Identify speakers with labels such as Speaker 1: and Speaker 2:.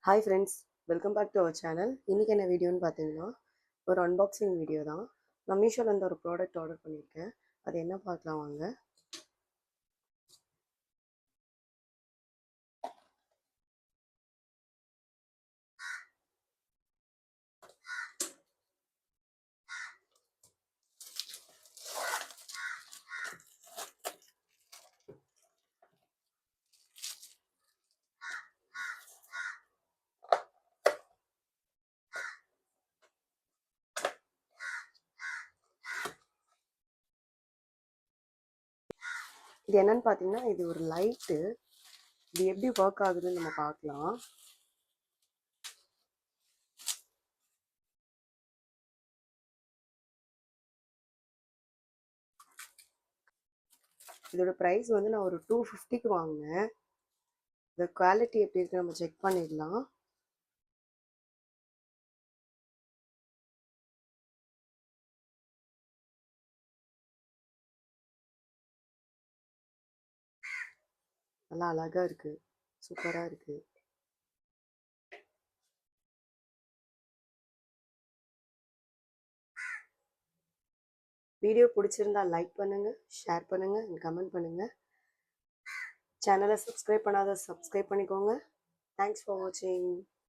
Speaker 1: Hi friends, welcome back to our channel. இன்றைக்கி என்ன வீடியோன்னு பார்த்தீங்கன்னா, ஒரு அன்பாக்சிங் வீடியோ தான். நான் மீஷோலேருந்து ஒரு ப்ராடக்ட் ஆர்டர் பண்ணியிருக்கேன். அது என்ன பார்க்கலாம் வாங்க. இது என்னன்னு பார்த்தீங்கன்னா, இது ஒரு லைட்டு. இது எப்படி ஒர்க் ஆகுதுன்னு நம்ம பார்க்கலாம். இதோட ப்ரைஸ் வந்து நான் ஒரு 250க்கு வாங்கினேன். இந்த குவாலிட்டி எப்படி இருக்குன்னு நம்ம செக் பண்ணிடலாம். நல்லா அழகாக இருக்குது, சூப்பராக இருக்குது. வீடியோ பிடிச்சிருந்தா லைக் பண்ணுங்கள், ஷேர் பண்ணுங்கள் அண்ட் கமெண்ட் பண்ணுங்கள். சேனலை சப்ஸ்கிரைப் பண்ணாத சப்ஸ்கிரைப் பண்ணிக்கோங்க. தேங்க்ஸ் ஃபார் வாட்சிங்.